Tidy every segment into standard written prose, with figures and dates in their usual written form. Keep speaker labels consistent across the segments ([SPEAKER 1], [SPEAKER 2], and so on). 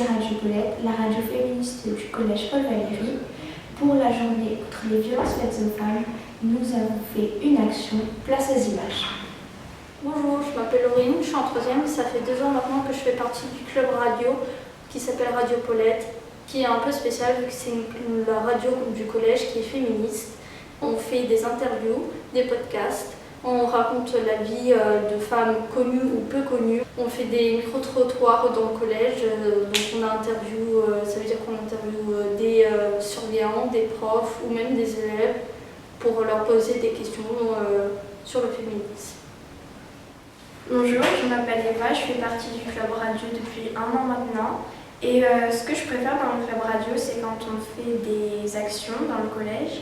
[SPEAKER 1] c'est Radio Paulette, la radio féministe du collège Paul Valéry. Pour la journée contre les violences faites aux femmes, nous avons fait une action Place aux images.
[SPEAKER 2] Bonjour, je m'appelle Laurine, je suis en 3e. Ça fait 2 ans maintenant que je fais partie du club radio qui s'appelle Radio Paulette, qui est un peu spécial vu que c'est la radio du collège qui est féministe. On fait des interviews, des podcasts, on raconte la vie de femmes connues ou peu connues. On fait des micro-trottoirs dans le collège, donc on interview, ça veut dire qu'on interviewe des surveillants, des profs ou même des élèves pour leur poser des questions sur le féminisme.
[SPEAKER 3] Bonjour, je m'appelle Eva, je fais partie du club radio depuis 1 an maintenant. Et ce que je préfère dans le club radio, c'est quand on fait des actions dans le collège.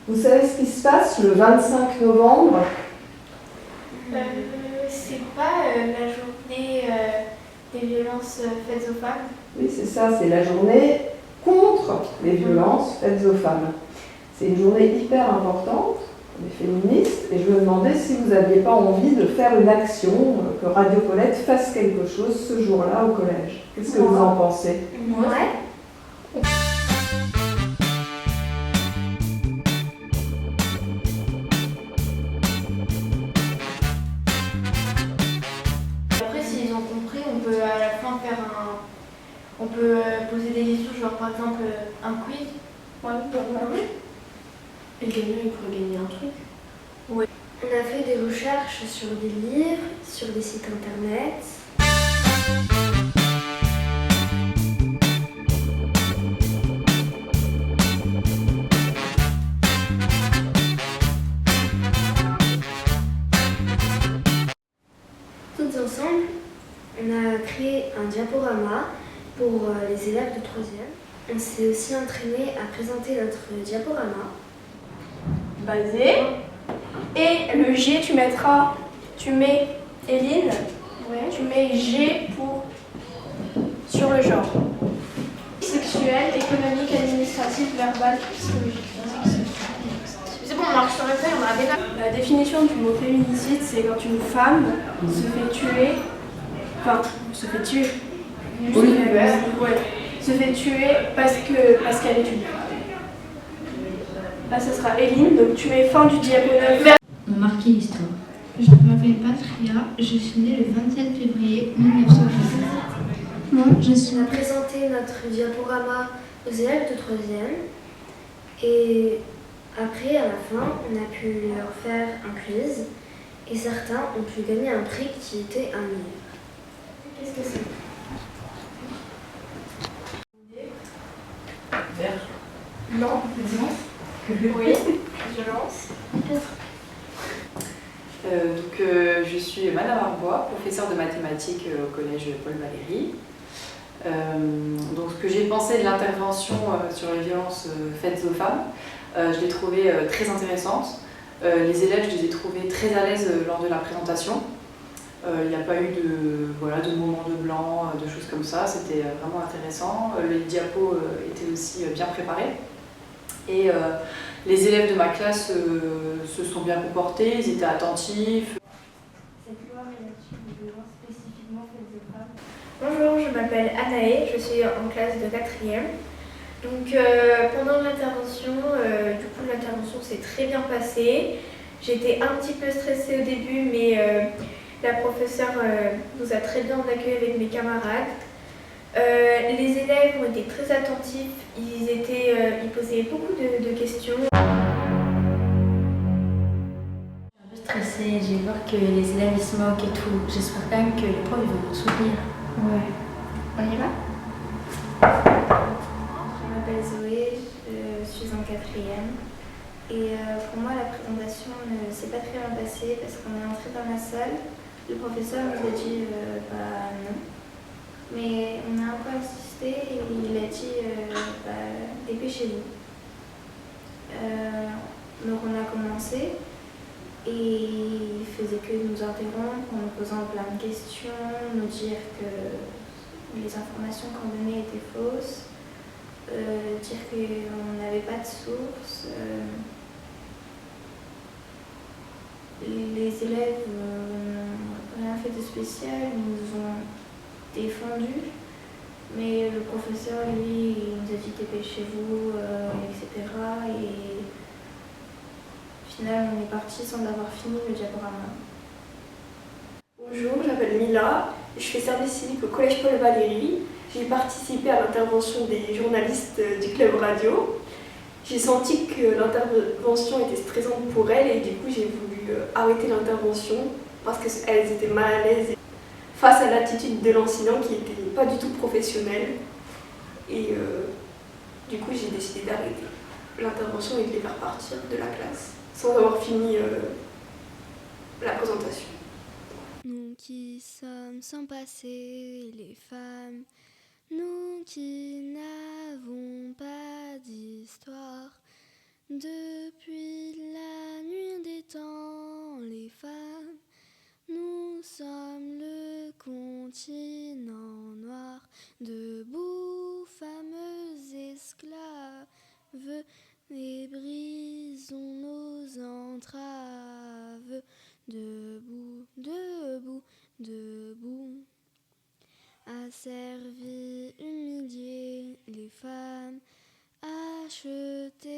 [SPEAKER 4] Vous savez ce qui se passe le 25 novembre?
[SPEAKER 3] C'est pas la journée des violences faites aux femmes?
[SPEAKER 4] Oui, c'est ça, c'est la journée contre les violences faites aux femmes. C'est une journée hyper importante pour les féministes et je me demandais si vous n'aviez pas envie de faire une action, que Radio Paulette fasse quelque chose ce jour-là au collège. Qu'est-ce que vous en pensez?
[SPEAKER 3] Ouais. Après, s'ils ont compris, on peut à la fin faire on peut poser des questions, genre par exemple un quiz.
[SPEAKER 1] Ouais, et le gagnant, il pourrait gagner un truc.
[SPEAKER 3] Oui.
[SPEAKER 5] On a fait des recherches sur des livres, sur des sites internet. Toutes ensemble, on a créé un diaporama pour les élèves de 3e. On s'est aussi entraîné à présenter notre diaporama.
[SPEAKER 3] Basé. Et le G, tu mets Éline, tu mets G pour sur le genre. Sexuel, économique, administratif, verbal, psychologique. C'est bon, on marche sur le fait, on a déjà. La définition du mot féminicide, c'est quand une femme se fait tuer. Se fait tuer parce qu'elle est une femme. Là, ce sera Éline, donc tu mets fin du diagonale.
[SPEAKER 6] Marquer l'histoire. Je m'appelle Patria, je suis née le 27 février 1960. Moi,
[SPEAKER 5] On a présenté notre diaporama aux élèves de 3e et après, à la fin, on a pu leur faire un quiz et certains ont pu gagner un prix qui était un livre.
[SPEAKER 3] Qu'est-ce que c'est? Non. Oui. Violence.
[SPEAKER 7] Je suis Madame Arbois, professeure de mathématiques au collège Paul Valéry. Donc, ce que j'ai pensé de l'intervention sur les violences faites aux femmes, je l'ai trouvée très intéressante. Les élèves, je les ai trouvés très à l'aise lors de la présentation. Il n'y a pas eu de moments de blanc, de choses comme ça, c'était vraiment intéressant. Les diapos étaient aussi bien préparés. Et les élèves de ma classe se sont bien comportés, ils étaient attentifs.
[SPEAKER 3] Cette loi relative aux violences spécifiquement faites aux femmes. Bonjour, je m'appelle Anaë, je suis en classe de 4e. Donc pendant l'intervention, l'intervention s'est très bien passée. J'étais un petit peu stressée au début, mais la professeure nous a très bien accueillis avec mes camarades. Les élèves ont été très attentifs, ils posaient beaucoup de questions.
[SPEAKER 6] Je suis un peu stressée, j'ai peur que les élèves ils se moquent et tout. J'espère quand même que les profs ils vont me soutenir.
[SPEAKER 3] Ouais. On y va?
[SPEAKER 5] Je m'appelle Zoé, je suis en 4e et pour moi la présentation ne s'est pas très bien passée parce qu'on est entré dans la salle, le professeur nous a dit non. Mais on a un peu insisté et il a dit dépêchez-vous. Donc on a commencé et il faisait que nous interrompre en nous posant plein de questions, nous dire que les informations qu'on donnait étaient fausses, dire qu'on n'avait pas de source. Les élèves n'ont rien fait de spécial, ils nous ont défendus.
[SPEAKER 3] Mais le professeur, lui, il nous a dit dépêchez-vous, etc. Et au final, on est parti sans avoir fini le diaporama.
[SPEAKER 8] Bonjour, je m'appelle Mila, je fais service civique au Collège Paul Valéry. J'ai participé à l'intervention des journalistes du club radio. J'ai senti que l'intervention était stressante pour elles et du coup j'ai voulu arrêter l'intervention parce qu'elles étaient mal à l'aise face à l'attitude de l'enseignant qui n'était pas du tout professionnelle. Et du coup j'ai décidé d'arrêter l'intervention et de les faire partir de la classe sans avoir fini la présentation.
[SPEAKER 9] Nous qui sommes sans passé, les femmes, nous qui n'avons pas d'histoire, depuis la nuit des temps, les femmes, nous sommes le continent noir, debout, fameux esclaves, et brisons nos entraves. Debout, debout, debout, asservis, humiliés, les femmes, achetées